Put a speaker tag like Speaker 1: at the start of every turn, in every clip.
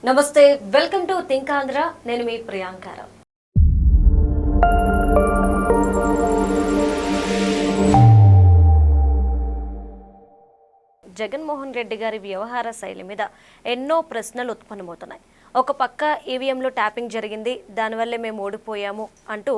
Speaker 1: నమస్తే, welcome to think Andhra. నేను మీ ప్రియాంకారావు. జగన్మోహన్ రెడ్డి గారి వ్యవహార శైలి మీద ఎన్నో ప్రశ్నలు ఉత్పన్నమవుతున్నాయి. ఒక పక్క ఈవీఎంలో ట్యాపింగ్ జరిగింది, దానివల్లే మేము ఓడిపోయాము అంటూ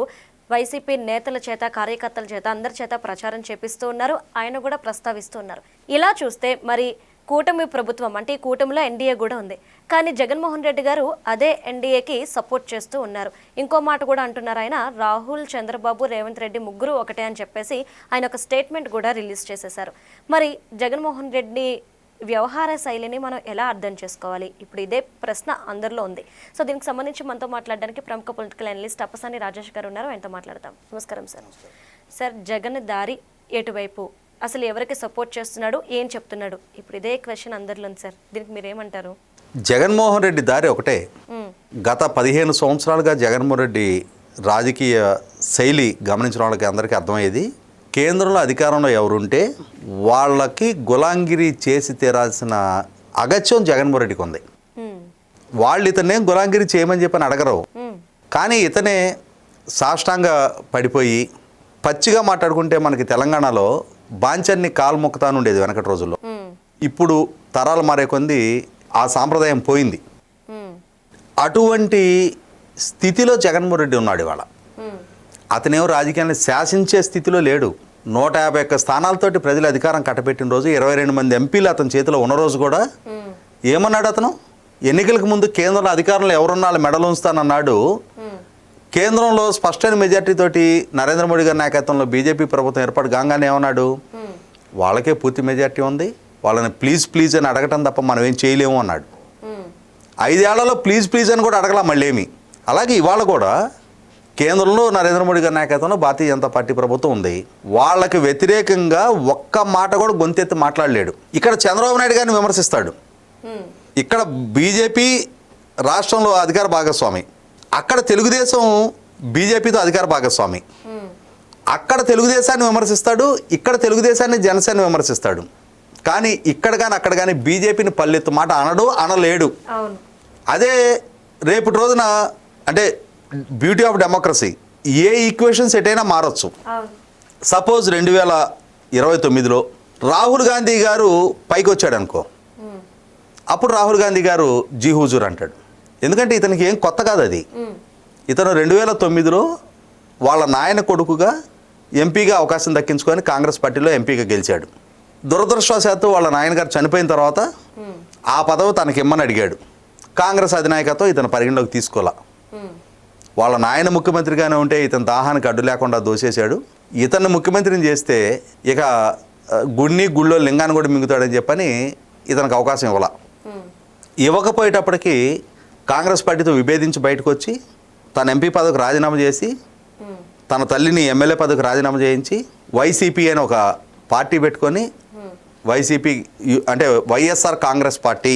Speaker 1: వైసీపీ నేతల చేత, కార్యకర్తల చేత, అందరి చేత ప్రచారం చేపిస్తూ ఉన్నారు. ఆయన కూడా ప్రస్తావిస్తూ ఉన్నారు. ఇలా చూస్తే మరి కూటమి ప్రభుత్వం అంటే ఈ కూటమిలో ఎన్డీఏ కూడా ఉంది, కానీ జగన్మోహన్ రెడ్డి గారు అదే ఎన్డీఏకి సపోర్ట్ చేస్తూ ఉన్నారు. ఇంకో మాట కూడా అంటున్నారు ఆయన, రాహుల్, చంద్రబాబు, రేవంత్ రెడ్డి ముగ్గురు ఒకటే అని చెప్పేసి ఆయన ఒక స్టేట్మెంట్ కూడా రిలీజ్ చేసేశారు. మరి జగన్మోహన్ రెడ్డి వ్యవహార శైలిని మనం ఎలా అర్థం చేసుకోవాలి? ఇప్పుడు ఇదే ప్రశ్న అందరిలో ఉంది. సో దీనికి సంబంధించి మనతో మాట్లాడడానికి ప్రముఖ పొలిటికల్ అనలిస్ట్ అప్పసాని రాజేష్ గారు ఉన్నారు. ఆయనతో మాట్లాడతాం. నమస్కారం సార్. సార్, జగన్ దారి ఎటువైపు? అసలు ఎవరికి సపోర్ట్ చేస్తున్నాడు, ఏం చెప్తున్నాడు? ఇప్పుడు ఇదే క్వశ్చన్ అందరిలో ఉంది సార్. దీనికి మీరేమంటారు?
Speaker 2: జగన్మోహన్ రెడ్డి దారి ఒకటే. గత 15 సంవత్సరాలుగా జగన్మోహన్ రెడ్డి రాజకీయ శైలి గమనించిన వాళ్ళకి అందరికీ అర్థమయ్యేది, కేంద్రంలో అధికారంలో ఎవరుంటే వాళ్ళకి గులాంగిరి చేసి తీరాల్సిన అగత్యం జగన్మోహన్ రెడ్డికి ఉంది. వాళ్ళు ఇతనే గులాంగిరి చేయమని చెప్పని అడగరు, కానీ ఇతనే సాష్టాంగ పడిపోయి పచ్చిగా మాట్లాడుకుంటే మనకి తెలంగాణలో బాంచన్ని కాలు మొక్కుతాను ఉండేది వెనకటి రోజుల్లో. ఇప్పుడు తరాలు మారే కొంది ఆ సాంప్రదాయం పోయింది. అటువంటి స్థితిలో జగన్మోహన్ రెడ్డి ఉన్నాడు ఇవాళ. అతనేమో రాజకీయాన్ని శాసించే స్థితిలో లేడు. 151 స్థానాలతోటి ప్రజలు అధికారం కట్టబెట్టిన రోజు, 22 మంది ఎంపీలు అతని చేతిలో ఉన్న రోజు కూడా ఏమన్నాడు అతను? ఎన్నికలకు ముందు కేంద్రంలో అధికారంలో ఎవరున్నా వాళ్ళ మెడలు ఉంచుతానన్నాడు. కేంద్రంలో స్పష్టమైన మెజార్టీతోటి నరేంద్ర మోడీ గారి నాయకత్వంలో బీజేపీ ప్రభుత్వం ఏర్పాటు కాగానే ఏమన్నాడు? వాళ్ళకే పూర్తి మెజార్టీ ఉంది, వాళ్ళని ప్లీజ్ ప్లీజ్ అని అడగటం తప్ప మనం ఏం చేయలేము అన్నాడు. 5 ఏళ్లలో ప్లీజ్ ప్లీజ్ అని కూడా అడగలా మళ్ళీ ఏమి. అలాగే ఇవాళ కూడా కేంద్రంలో నరేంద్ర మోడీ గారి నాయకత్వంలో భారతీయ జనతా పార్టీ ప్రభుత్వం ఉంది. వాళ్ళకి వ్యతిరేకంగా ఒక్క మాట కూడా గొంతెత్తి మాట్లాడలేడు. ఇక్కడ చంద్రబాబు నాయుడు గారిని విమర్శిస్తాడు. ఇక్కడ బీజేపీ రాష్ట్రంలో అధికార భాగస్వామి, అక్కడ తెలుగుదేశం బీజేపీతో అధికార భాగస్వామి. అక్కడ తెలుగుదేశాన్ని విమర్శిస్తాడు, ఇక్కడ తెలుగుదేశాన్ని జనసేన విమర్శిస్తాడు. కానీ ఇక్కడ కానీ అక్కడ కానీ బీజేపీని పల్లెత్తు మాట అనలేడు. అదే రేపటి రోజున అంటే beauty of democracy, A equations ఎటైనా మారచ్చు. సపోజ్ 2029లో రాహుల్ గాంధీ గారు పైకి వచ్చాడు అనుకో, అప్పుడు రాహుల్ గాంధీ గారు జీ హుజూర్ అంటాడు. ఎందుకంటే ఇతనికి ఏం కొత్త కాదు అది. ఇతను 2009లో వాళ్ళ నాయన కొడుకుగా ఎంపీగా అవకాశం దక్కించుకొని కాంగ్రెస్ పార్టీలో ఎంపీగా గెలిచాడు. దురదృష్టవశాత్తు వాళ్ళ నాయనగారు చనిపోయిన తర్వాత ఆ పదవి తనకి ఇమ్మని అడిగాడు. కాంగ్రెస్ అధినాయకత్వం ఇతను పరిగణలోకి తీసుకోలే. వాళ్ళ నాయన ముఖ్యమంత్రిగానే ఉంటే ఇతను దాహానికి అడ్డు లేకుండా దోసేశాడు. ఇతన్ని ముఖ్యమంత్రిని చేస్తే ఇక గుళ్ళో లింగాన్ని కూడా మింగుతాడని చెప్పని ఇతనికి అవకాశం ఇవ్వకపోయేటప్పటికీ కాంగ్రెస్ పార్టీతో విభేదించి బయటకు వచ్చి తన ఎంపీ పదవికి రాజీనామా చేసి తన తల్లిని ఎమ్మెల్యే పదవికి రాజీనామా చేయించి వైసీపీ అని ఒక పార్టీ పెట్టుకొని, వైసీపీ అంటే వైఎస్ఆర్ కాంగ్రెస్ పార్టీ,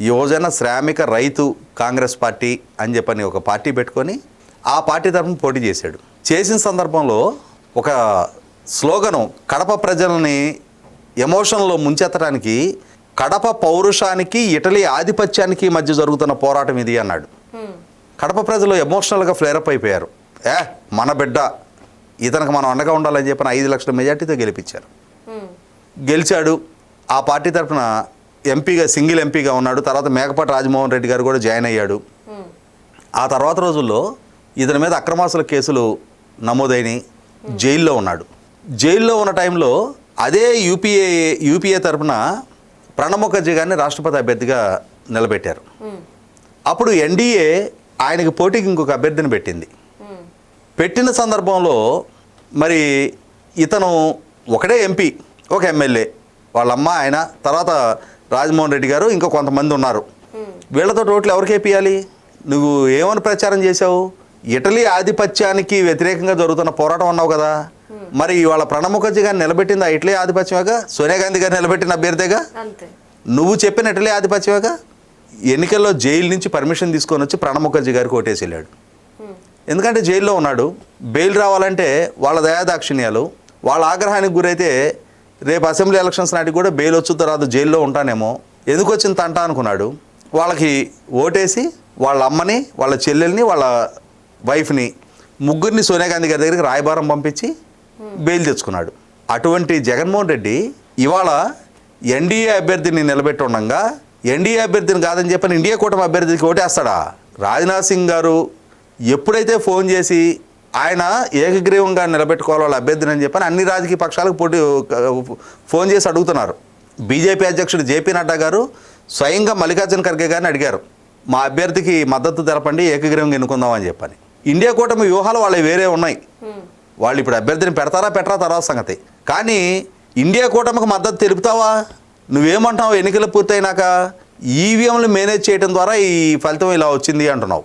Speaker 2: యువజన శ్రామిక రైతు కాంగ్రెస్ పార్టీ అని చెప్పని ఒక పార్టీ పెట్టుకొని ఆ పార్టీ తరఫున పోటీ చేశాడు. చేసిన సందర్భంలో ఒక స్లోగను, కడప ప్రజల్ని ఎమోషన్లో ముంచెత్తడానికి, కడప పౌరుషానికి ఇటలీ ఆధిపత్యానికి మధ్య జరుగుతున్న పోరాటం ఇది అన్నాడు. కడప ప్రజలు ఎమోషనల్గా ఫ్లేరప్ అయిపోయారు. మన బిడ్డ, ఇతనికి మనం అండగా ఉండాలని చెప్పిన 5 లక్షల మెజార్టీతో గెలిపించారు. గెలిచాడు. ఆ పార్టీ తరఫున ఎంపీగా, సింగిల్ ఎంపీగా ఉన్నాడు. తర్వాత మేకపాటి రాజమోహన్ రెడ్డి గారు కూడా జాయిన్ అయ్యాడు. ఆ తర్వాత రోజుల్లో ఇతని మీద అక్రమాస్తుల కేసులు నమోదైనవి. జైల్లో ఉన్నాడు. జైల్లో ఉన్న టైంలో అదే యూపీఏ తరఫున ప్రణబ్ ముఖర్జీ గారిని రాష్ట్రపతి అభ్యర్థిగా నిలబెట్టారు. అప్పుడు ఎన్డీఏ ఆయనకి పోటీకి ఇంకొక అభ్యర్థిని పెట్టిన సందర్భంలో మరి ఇతను ఒకడే ఎంపీ, ఒక ఎమ్మెల్యే, వాళ్ళమ్మ, ఆయన, తర్వాత రాజమోహన్ రెడ్డి గారు, ఇంకా కొంతమంది ఉన్నారు. వీళ్ళతో ఓట్లు ఎవరికి వేపియాలి? నువ్వు ఏమని ప్రచారం చేశావు? ఇటలీ ఆధిపత్యానికి వ్యతిరేకంగా జరుగుతున్న పోరాటం అన్నావు కదా. మరి ఇవాళ ప్రణబ్ ముఖర్జీ గారిని నిలబెట్టింది ఆ ఇటలీ ఆధిపత్యమేగా, సోనియా గాంధీ గారిని నిలబెట్టిన అభ్యర్థిగా, నువ్వు చెప్పిన ఇటలీ ఆధిపత్యమేగా. ఎన్నికల్లో జైలు నుంచి పర్మిషన్ తీసుకొని వచ్చి ప్రణబ్ ముఖర్జీ గారికి ఓటేసి వెళ్ళాడు. ఎందుకంటే జైల్లో ఉన్నాడు. బెయిల్ రావాలంటే వాళ్ళ దయాదాక్షిణ్యాలు, వాళ్ళ ఆగ్రహానికి గురైతే రేపు అసెంబ్లీ ఎలక్షన్స్ నాటికి కూడా బెయిల్ వచ్చిన తర్వాత జైల్లో ఉంటానేమో, ఎందుకు వచ్చింది తంట అనుకున్నాడు. వాళ్ళకి ఓటేసి వాళ్ళ అమ్మని, వాళ్ళ చెల్లెల్ని, వాళ్ళ వైఫ్ని, ముగ్గురిని సోనియా గాంధీ గారి దగ్గరికి రాయబారం పంపించి బెయిల్ తెచ్చుకున్నాడు. అటువంటి జగన్మోహన్ రెడ్డి ఇవాళ ఎన్డీఏ అభ్యర్థిని నిలబెట్టి ఉండగా ఎన్డీఏ అభ్యర్థిని కాదని చెప్పని ఇండియా కూటమి అభ్యర్థికి ఓటేస్తాడా? రాజ్నాథ్ సింగ్ గారు ఎప్పుడైతే ఫోన్ చేసి ఆయన ఏకగ్రీవంగా నిలబెట్టుకోవాలి వాళ్ళ అభ్యర్థిని అని చెప్పని అన్ని రాజకీయ పక్షాలకు ఫోన్ చేసి అడుగుతున్నారు. బీజేపీ అధ్యక్షుడు జేపీ నడ్డా గారు స్వయంగా మల్లికార్జున ఖర్గే గారిని అడిగారు, మా అభ్యర్థికి మద్దతు తెలపండి, ఏకగ్రీవంగా ఎన్నుకుందామని చెప్పని. ఇండియా కూటమి వ్యూహాలు వాళ్ళవి వేరే ఉన్నాయి. వాళ్ళు ఇప్పుడు అభ్యర్థిని పెడతారా పెట్టరా తర్వాత సంగతి. కానీ ఇండియా కూటమికి మద్దతు తెలుపుతావా? నువ్వేమంటావు? ఎన్నికలు పూర్తయినాక ఈవీఎంలు మేనేజ్ చేయడం ద్వారా ఈ ఫలితం ఇలా వచ్చింది అంటున్నావు.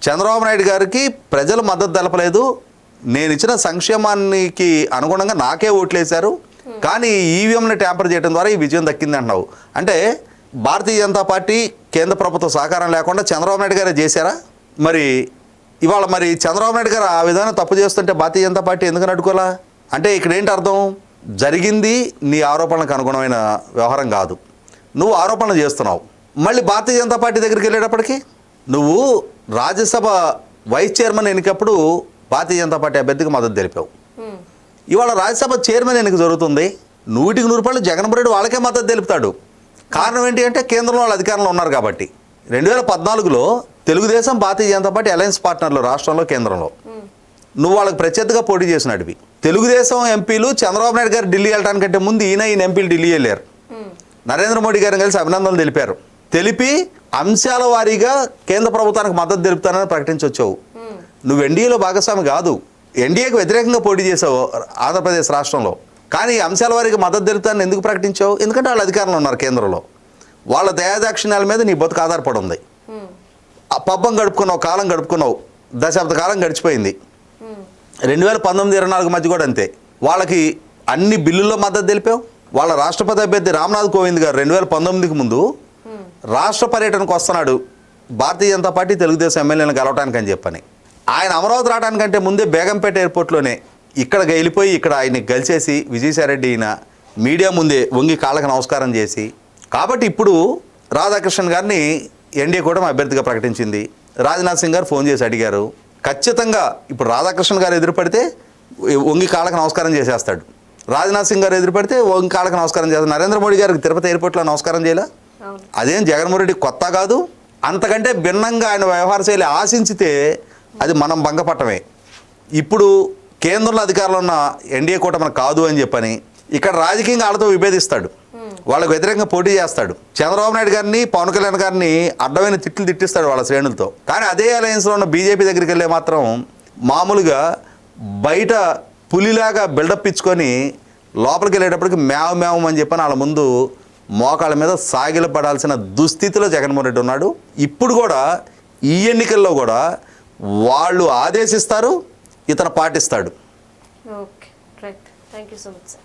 Speaker 2: చంద్రబాబు నాయుడు గారికి ప్రజలు మద్దతు తెలపలేదు, నేను ఇచ్చిన సంక్షేమానికి అనుగుణంగా నాకే ఓట్లేశారు, కానీ ఈవీఎంని ట్యాంపర్ చేయడం ద్వారా ఈ విజయం దక్కింది అంటున్నావు. అంటే భారతీయ జనతా పార్టీ కేంద్ర ప్రభుత్వ సహకారం లేకుండా చంద్రబాబు నాయుడు గారే చేశారా? మరి ఇవాళ చంద్రబాబు నాయుడు గారు ఆ విధంగా తప్పు చేస్తుంటే భారతీయ జనతా పార్టీ ఎందుకని అడ్డుకోలా? అంటే ఇక్కడ ఏంటి అర్థం? జరిగింది నీ ఆరోపణలకు అనుగుణమైన వ్యవహారం కాదు, నువ్వు ఆరోపణలు చేస్తున్నావు. మళ్ళీ భారతీయ జనతా పార్టీ దగ్గరికి వెళ్ళేటప్పటికి నువ్వు Rajya Sabha vice chairman ఎన్నికప్పుడు Bharatiya Janata party అభ్యర్థికి మద్దతు తెలిపావు. ఇవాళ రాజ్యసభ చైర్మన్ ఎన్నిక జరుగుతుంది, 100% జగన్మోహన్ రెడ్డి వాళ్ళకే మద్దతు తెలుపుతాడు. కారణం ఏంటి అంటే కేంద్రంలో వాళ్ళు అధికారంలో ఉన్నారు కాబట్టి. 2014లో తెలుగుదేశం భారతీయ జనతా పార్టీ అలయన్స్ పార్ట్నర్లు రాష్ట్రంలో, కేంద్రంలో. నువ్వు వాళ్ళకి ప్రత్యర్థిగా పోటీ చేసినవి. తెలుగుదేశం ఎంపీలు చంద్రబాబు నాయుడు గారు ఢిల్లీ వెళ్ళడానికంటే ముందు ఈయన ఎంపీలు ఢిల్లీ వెళ్ళారు. నరేంద్ర మోడీ గారిని కలిసి అభినందనలు తెలిపారు. తెలిపి అంశాల వారీగా కేంద్ర ప్రభుత్వానికి మద్దతు తెలుపుతానని ప్రకటించొచ్చావు. నువ్వు ఎన్డీఏలో భాగస్వామి కాదు, ఎన్డీఏకి వ్యతిరేకంగా పోటీ చేసావు ఆంధ్రప్రదేశ్ రాష్ట్రంలో. కానీ అంశాల వారీగా మద్దతు తెలుపుతానని ఎందుకు ప్రకటించావు? ఎందుకంటే వాళ్ళు అధికారంలో ఉన్నారు కేంద్రంలో. వాళ్ళ దయాదాక్షిణ్యాల మీద నీ బతుకు ఆధారపడి ఉంది. ఆ పబ్బం గడుపుకున్నావు, కాలం గడుపుకున్నావు, దశాబ్ద కాలం గడిచిపోయింది. 2019-24 మధ్య కూడా అంతే. వాళ్ళకి అన్ని బిల్లుల్లో మద్దతు తెలిపావు. వాళ్ళ రాష్ట్రపతి అభ్యర్థి రామ్నాథ్ కోవింద్ గారు 2019కి ముందు రాష్ట్ర పర్యటనకు వస్తున్నాడు భారతీయ జనతా పార్టీ తెలుగుదేశం ఎమ్మెల్యేలను కలవటానికి అని చెప్పని. ఆయన అమరావతి రావడానికంటే ముందే బేగంపేట ఎయిర్పోర్ట్లోనే ఇక్కడ వెళ్ళిపోయి ఇక్కడ ఆయన్ని కలిసేసి విజయసాయిరెడ్డి ఈయన మీడియా ముందే వంగి కాళ్ళకి నమస్కారం చేసి. కాబట్టి ఇప్పుడు రాధాకృష్ణన్ గారిని ఎన్డీఏ కూడా అభ్యర్థిగా ప్రకటించింది. రాజ్నాథ్ సింగ్ గారు ఫోన్ చేసి అడిగారు. ఖచ్చితంగా ఇప్పుడు రాధాకృష్ణన్ గారు ఎదురుపడితే వంగి కాళ్ళకి నమస్కారం చేసేస్తాడు. రాజ్నాథ్ సింగ్ గారు ఎదురుపడితే వంగి కాళ్ళకి నమస్కారం చేస్తాడు. నరేంద్ర మోడీ గారికి తిరుపతి ఎయిర్పోర్ట్లో నమస్కారం చేయలే? అదేం జగన్మోహన్ రెడ్డి కొత్త కాదు. అంతకంటే భిన్నంగా ఆయన వ్యవహార శైలి ఆశించితే అది మనం భంగపట్టమే. ఇప్పుడు కేంద్రంలో అధికారంలో ఉన్న ఎన్డీఏ కూటమి కాదు అని చెప్పని ఇక్కడ రాజకీయంగా వాళ్ళతో విభేదిస్తాడు, వాళ్ళకు వ్యతిరేకంగా పోటీ చేస్తాడు. చంద్రబాబు నాయుడు గారిని, పవన్ కళ్యాణ్ గారిని అడ్డమైన తిట్టిస్తాడు వాళ్ళ శ్రేణులతో. కానీ అదే అలయన్స్లో ఉన్న బీజేపీ దగ్గరికి వెళ్ళే మాత్రం మామూలుగా బయట పులిలాగా బిల్డప్ ఇచ్చుకొని లోపలికి వెళ్ళేటప్పటికి మేవ అని చెప్పని వాళ్ళ ముందు మోకాళ్ళ మీద సాగిలపడాల్సిన దుస్థితిలో జగన్మోహన్ రెడ్డి ఉన్నాడు. ఇప్పుడు కూడా ఈ ఎన్నికల్లో కూడా వాళ్ళు ఆదేశిస్తారు, ఇతను పాటిస్తాడు.
Speaker 1: Okay, right. Thank you so much sir.